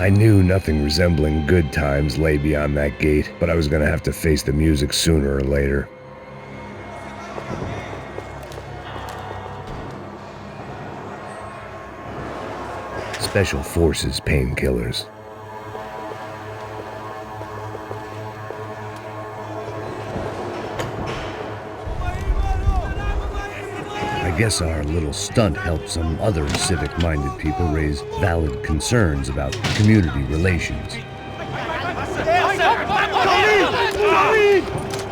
I knew nothing resembling good times lay beyond that gate, but I was gonna have to face the music sooner or later. Special Forces painkillers. I guess our little stunt helped some other civic-minded people raise valid concerns about community relations.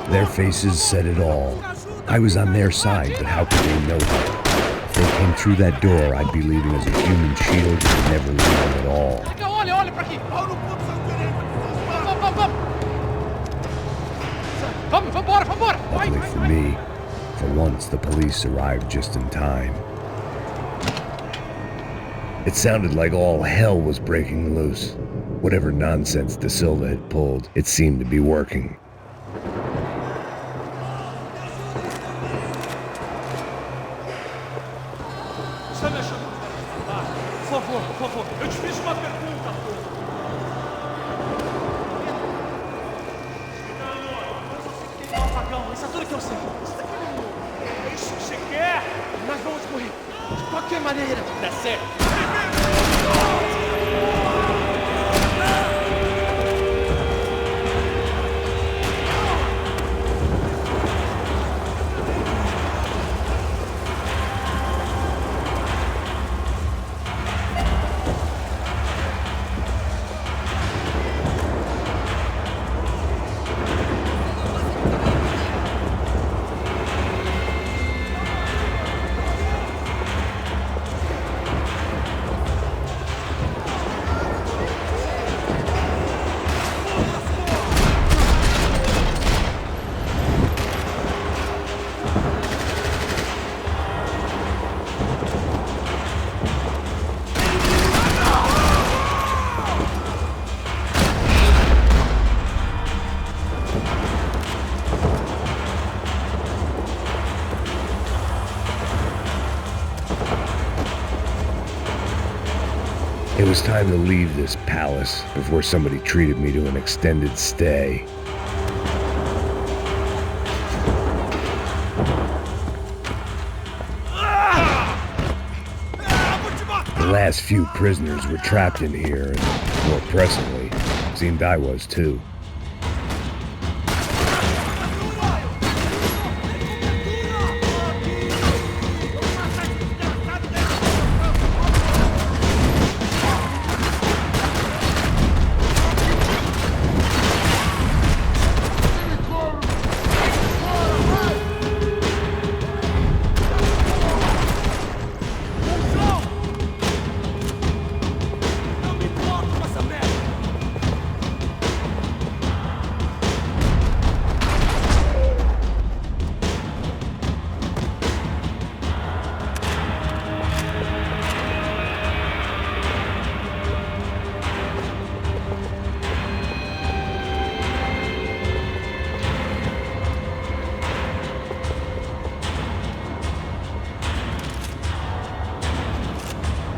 Their faces said it all. I was on their side, but how could they know that? If they came through that door, I'd be leaving as a human shield and never leaving at all. Luckily for me, for once the police arrived just in time. It sounded like all hell was breaking loose. Whatever nonsense De Silva had pulled, it seemed to be working. It was time to leave this palace before somebody treated me to an extended stay. The last few prisoners were trapped in here, and more pressingly, it seemed I was too.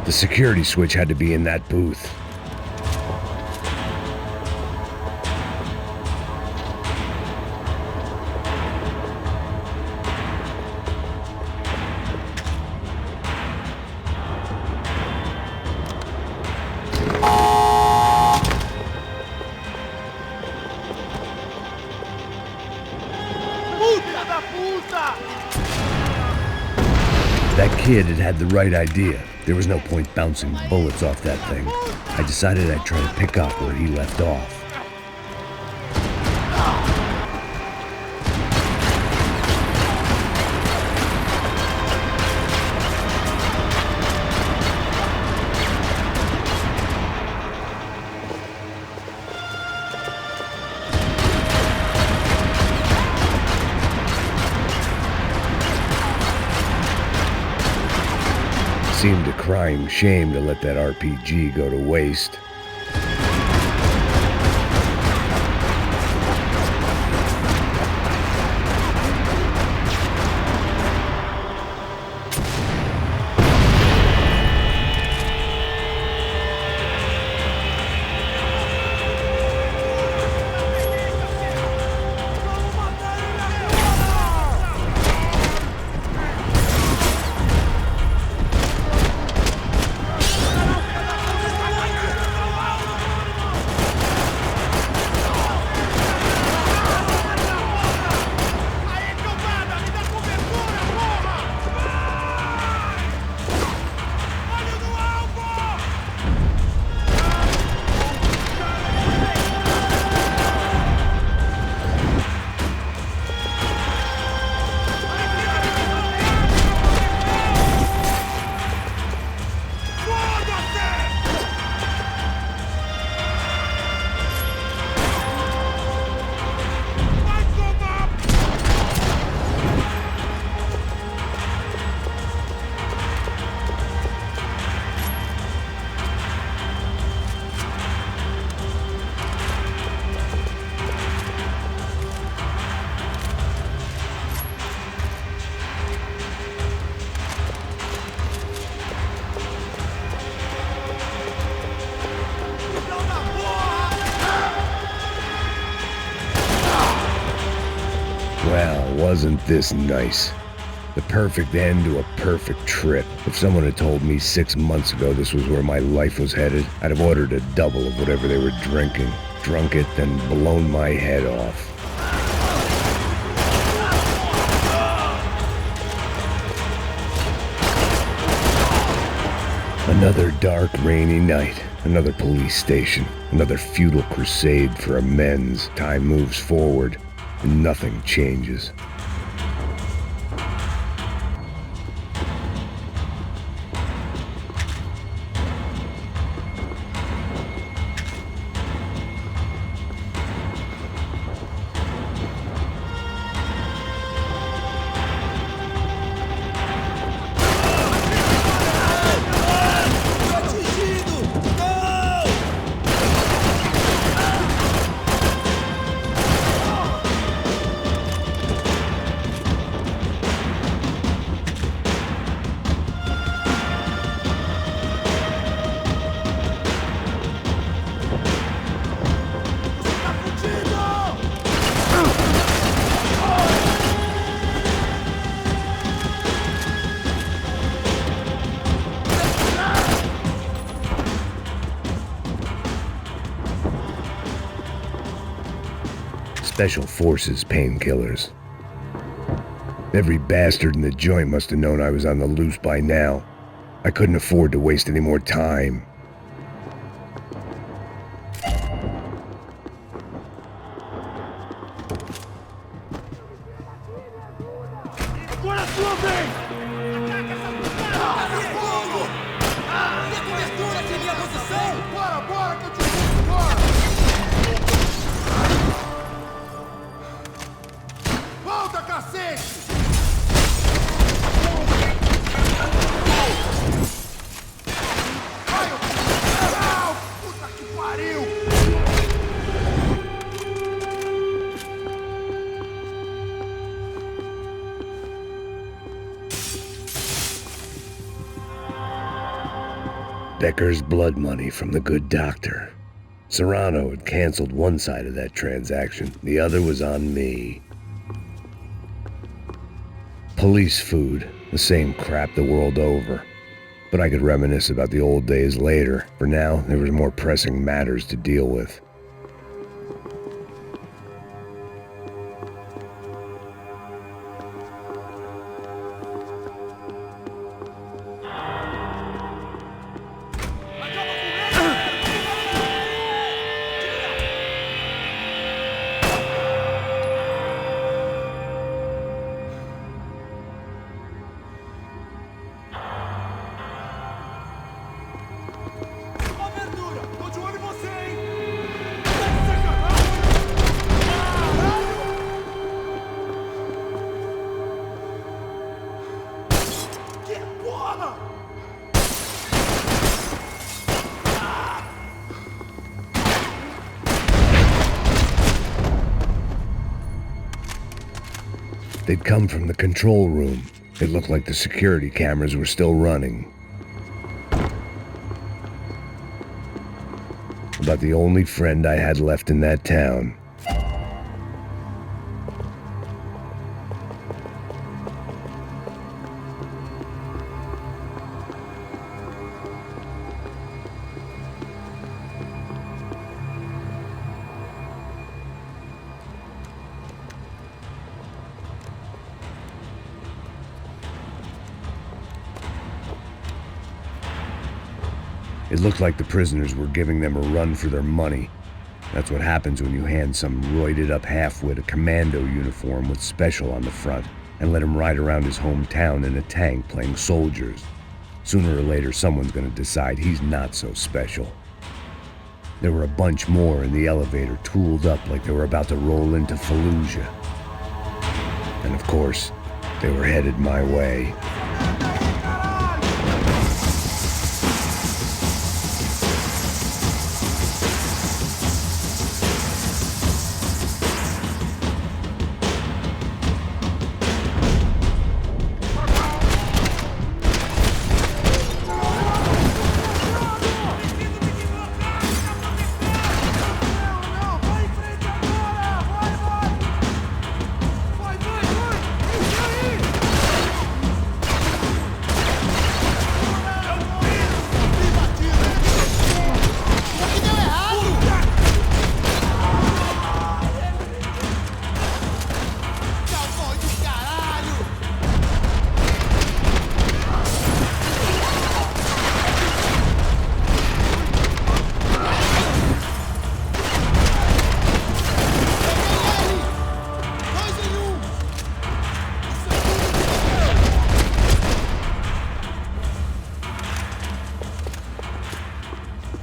The security switch had to be in that booth. That kid had the right idea. There was no point bouncing bullets off that thing. I decided I'd try to pick up where he left off. Seemed a crying shame to let that RPG go to waste. Well, wasn't this nice? The perfect end to a perfect trip. If someone had told me 6 months ago this was where my life was headed, I'd have ordered a double of whatever they were drinking, drunk it, then blown my head off. Another dark, rainy night. Another police station. Another futile crusade for amends. Time moves forward, and nothing changes. Special Forces painkillers. Every bastard in the joint must have known I was on the loose by now. I couldn't afford to waste any more time. Agora é sua vez! Ataca essa puta! Fogo! Dê cobertura, sem minha posição! Bora, bora, que eu te mostro, bora! Volta, cacete! Ai, puta que pariu! Becker's blood money from the good doctor. Serrano had canceled one side of that transaction. The other was on me. Police food, the same crap the world over. But I could reminisce about the old days later. For now, there was more pressing matters to deal with. They'd come from the control room. It looked like the security cameras were still running. About the only friend I had left in that town. It looked like the prisoners were giving them a run for their money. That's what happens when you hand some roided-up halfwit a commando uniform with special on the front and let him ride around his hometown in a tank playing soldiers. Sooner or later, someone's gonna decide he's not so special. There were a bunch more in the elevator, tooled up like they were about to roll into Fallujah. And of course, they were headed my way. Vai,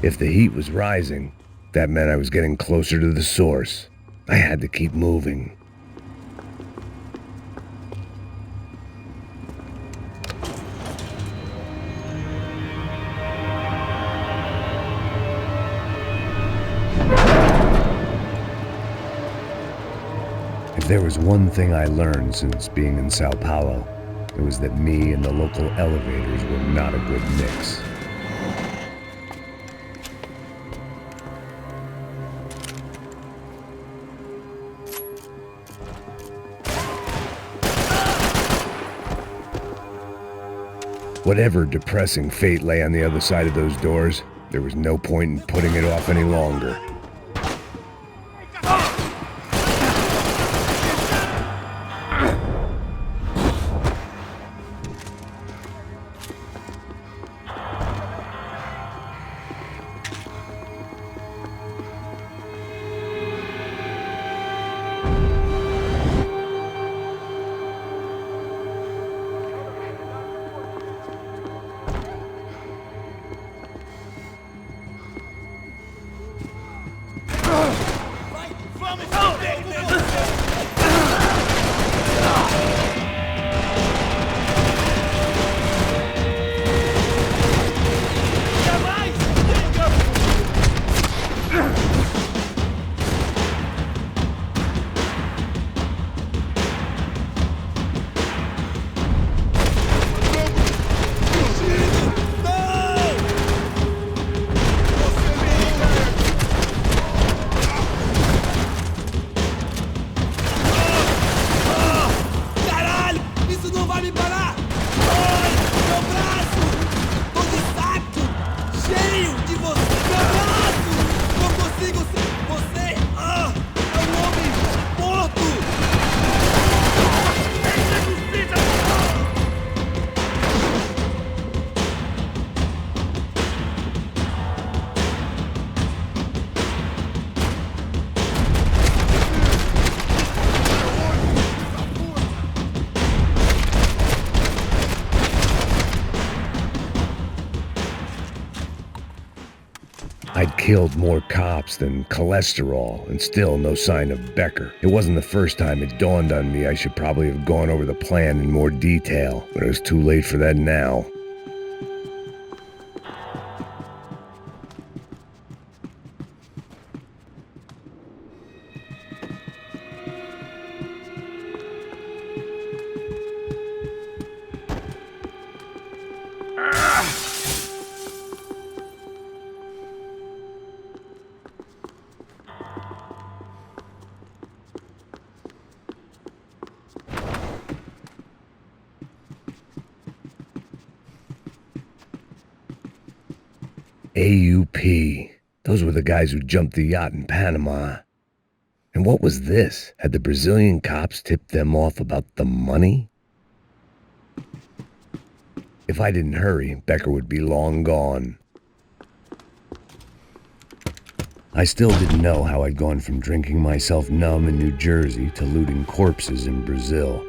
If the heat was rising, that meant I was getting closer to the source. I had to keep moving. If there was one thing I learned since being in Sao Paulo, it was that me and the local elevators were not a good mix. Whatever depressing fate lay on the other side of those doors, there was no point in putting it off any longer. I'd killed more cops than cholesterol, and still no sign of Becker. It wasn't the first time it dawned on me I should probably have gone over the plan in more detail, but it was too late for that now. AUP. Those were the guys who jumped the yacht in Panama. And what was this? Had the Brazilian cops tipped them off about the money? If I didn't hurry, Becker would be long gone. I still didn't know how I'd gone from drinking myself numb in New Jersey to looting corpses in Brazil.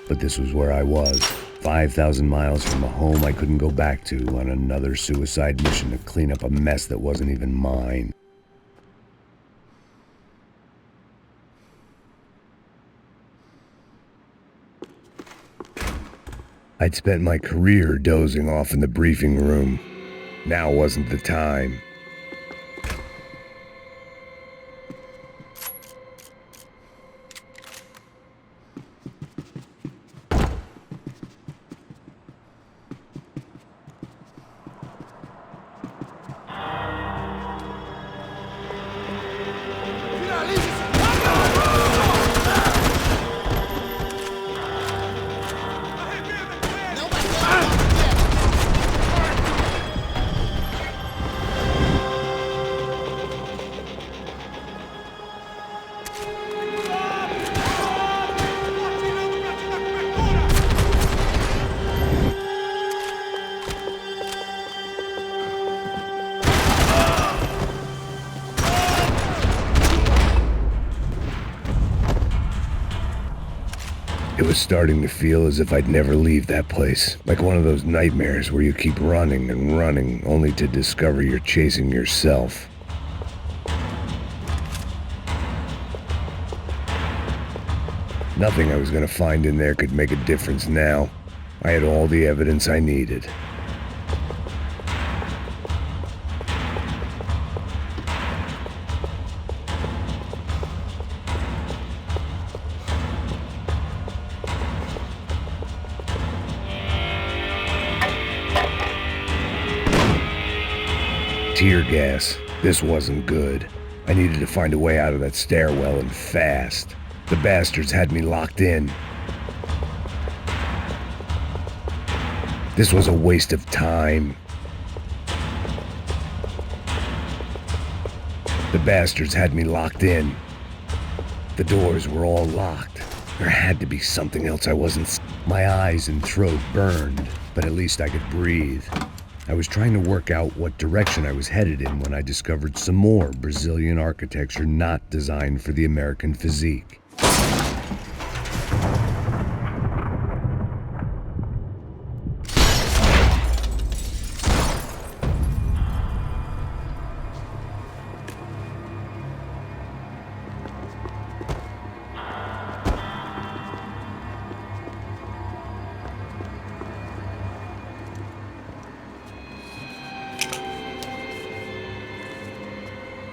But this was where I was, 5,000 miles from a home I couldn't go back to, on another suicide mission to clean up a mess that wasn't even mine. I'd spent my career dozing off in the briefing room. Now wasn't the time. It was starting to feel as if I'd never leave that place, like one of those nightmares where you keep running and running only to discover you're chasing yourself. Nothing I was going to find in there could make a difference now. I had all the evidence I needed. Tear gas. This wasn't good. I needed to find a way out of that stairwell and fast. The bastards had me locked in. This was a waste of time. The bastards had me locked in. The doors were all locked. There had to be something else I wasn't. My eyes and throat burned, but at least I could breathe. I was trying to work out what direction I was headed in when I discovered some more Brazilian architecture not designed for the American physique.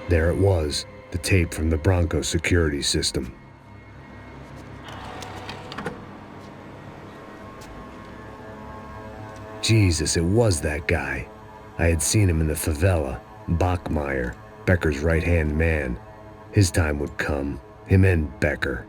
There it was, the tape from the Bronco security system. Jesus, it was that guy. I had seen him in the favela, Bachmeire, Becker's right-hand man. His time would come, him and Becker.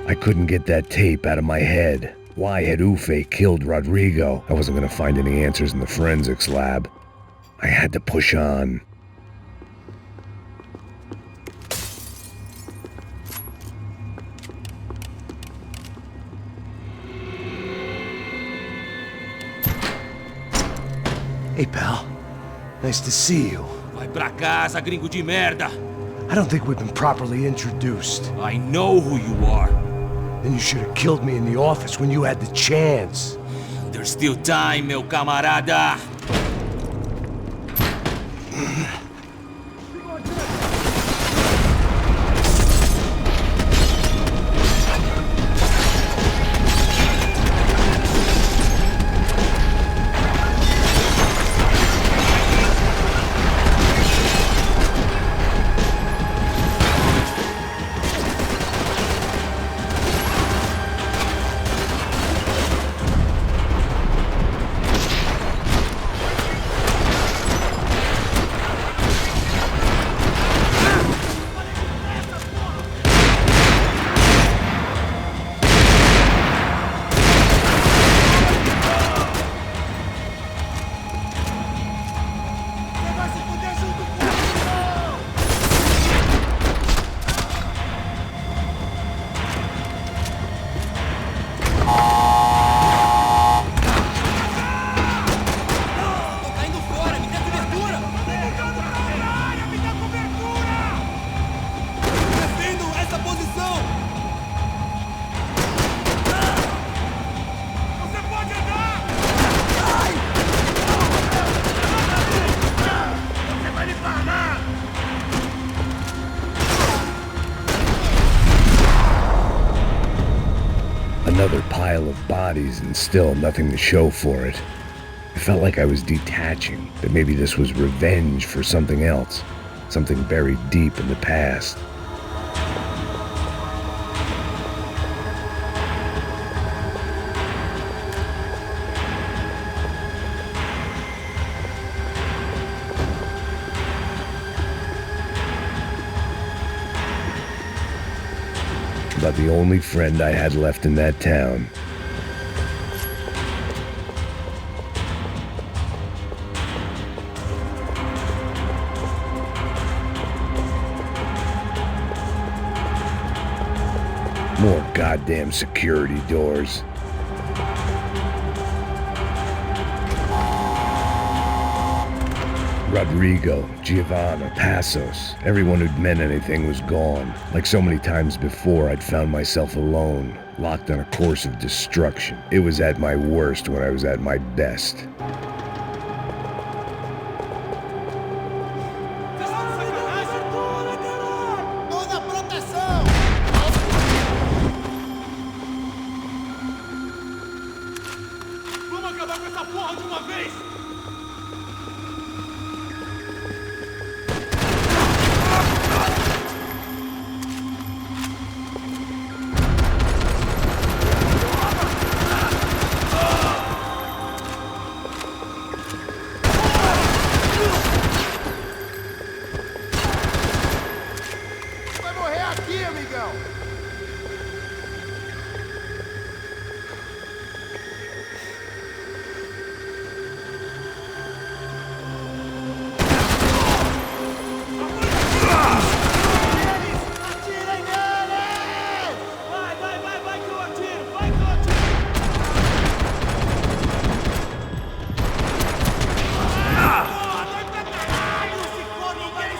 I couldn't get that tape out of my head. Why had Ufe killed Rodrigo? I wasn't going to find any answers in the forensics lab. I had to push on. Hey, pal. Nice to see you. Vai pra casa, gringo de merda! I don't think we've been properly introduced. I know who you are. Then you should have killed me in the office when you had the chance. There's still time, meu camarada! bodies and still nothing to show for it. It felt like I was detaching, that maybe this was revenge for something else, something buried deep in the past. About the only friend I had left in that town. More goddamn security doors. Rodrigo, Giovanna, Passos, everyone who'd meant anything was gone. Like so many times before, I'd found myself alone, locked on a course of destruction. It was at my worst when I was at my best. Toda proteção! Vamos acabar com essa porra de uma vez! Vai morrer aqui, amigão! Atirem neles! Vai que eu atiro! Vai que eu atiro! Porra, vai pra caralho! Se for, ninguém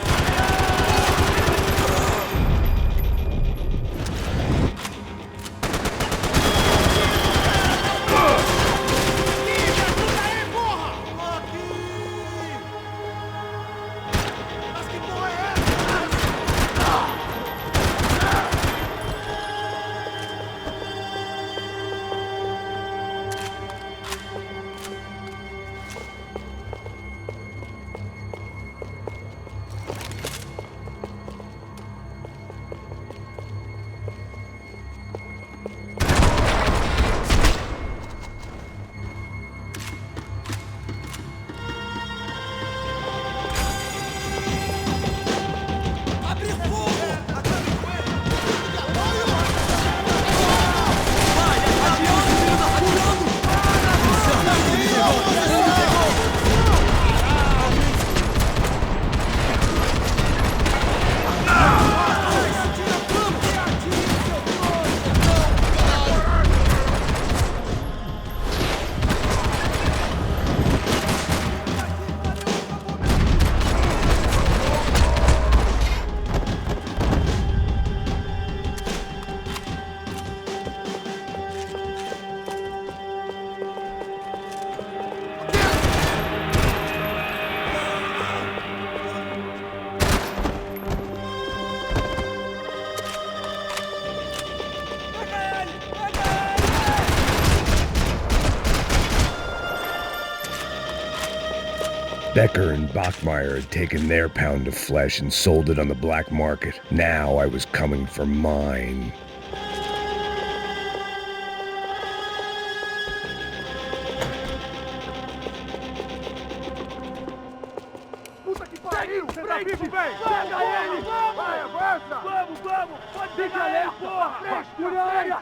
Becker and Bachmeire had taken their pound of flesh and sold it on the black market. Now I was coming for mine. Puta que pariu! Você tá vivo, velho! Pega ele! Vai, avança! Vamos! Pode pegar ele, porra! Fúria!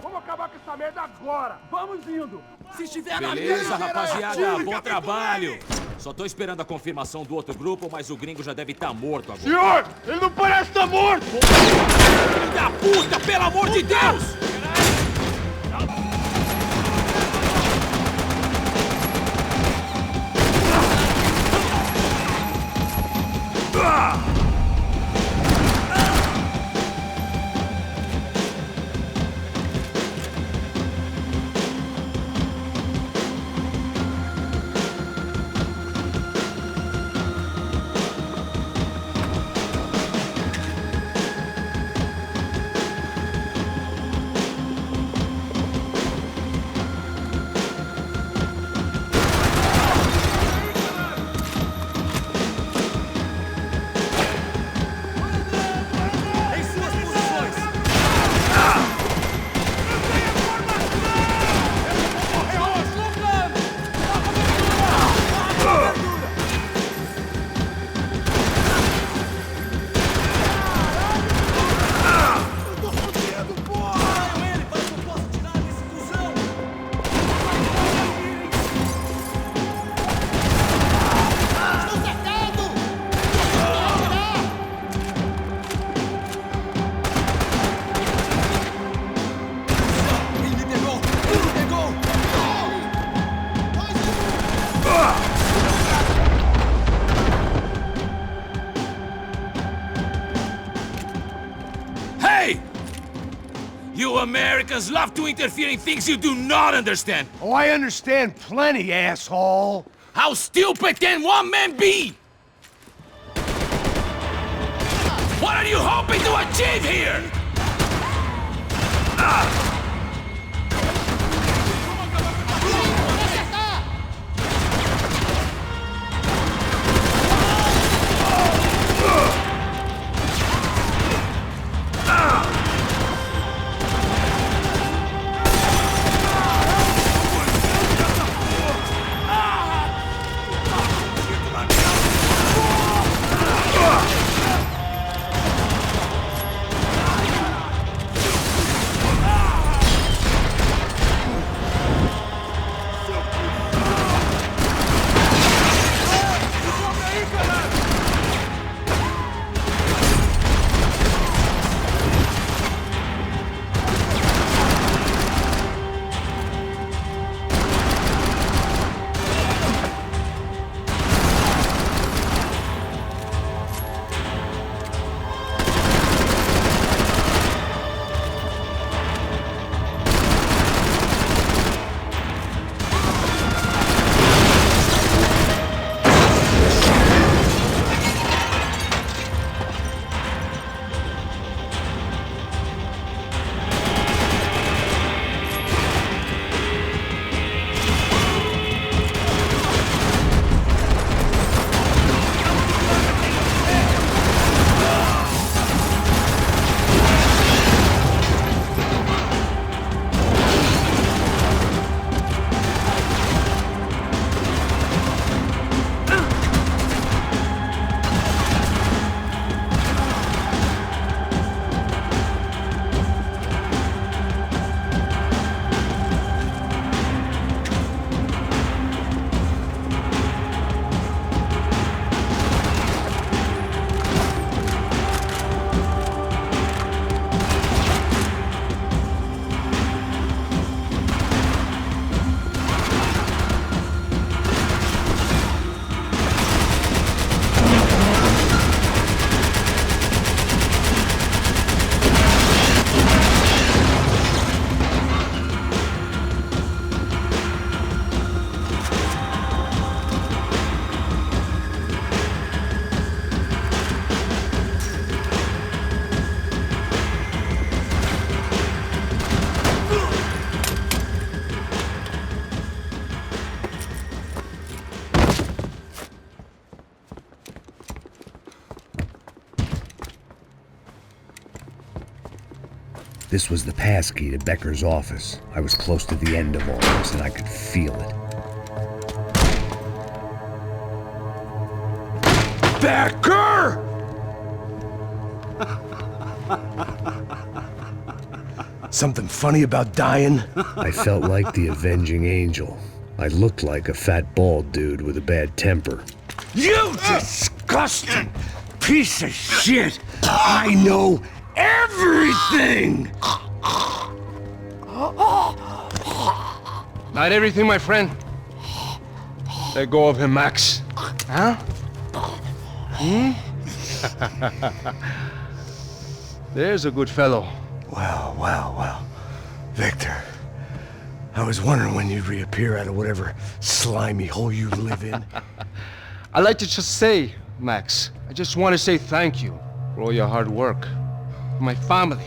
Vamos acabar com essa merda agora! Vamos indo! Se estiver na Beleza, mesa, rapaziada, atire, bom capitão trabalho. Payne! Só tô esperando a confirmação do outro grupo, mas o gringo já deve estar morto agora. Senhor! Ele não parece estar morto! Filho da puta, pelo amor de Deus! Americans love to interfere in things you do not understand. Oh, I understand plenty, asshole. How stupid can one man be? What are you hoping to achieve here? This was the passkey to Becker's office. I was close to the end of all this, and I could feel it. Becker! Something funny about dying? I felt like the avenging angel. I looked like a fat bald dude with a bad temper. You disgusting piece of shit! I know everything! Not everything, my friend. Let go of him, Max. Huh? There's a good fellow. Well. Victor, I was wondering when you'd reappear out of whatever slimy hole you live in. I'd like to just say, Max, I just want to say thank you for all your hard work, for my family,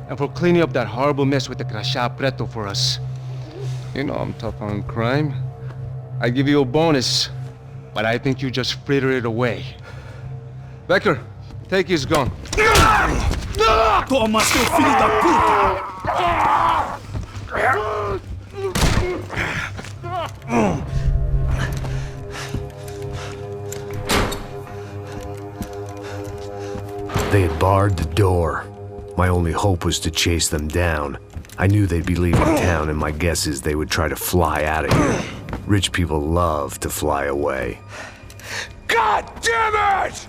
and for cleaning up that horrible mess with the Crachá Preto for us. You know I'm tough on crime. I give you a bonus, but I think you just fritter it away. Becker, take his gun. Toma, seu filho da puta! They had barred the door. My only hope was to chase them down. I knew they'd be leaving town, and my guess is they would try to fly out of here. Rich people love to fly away. God damn it!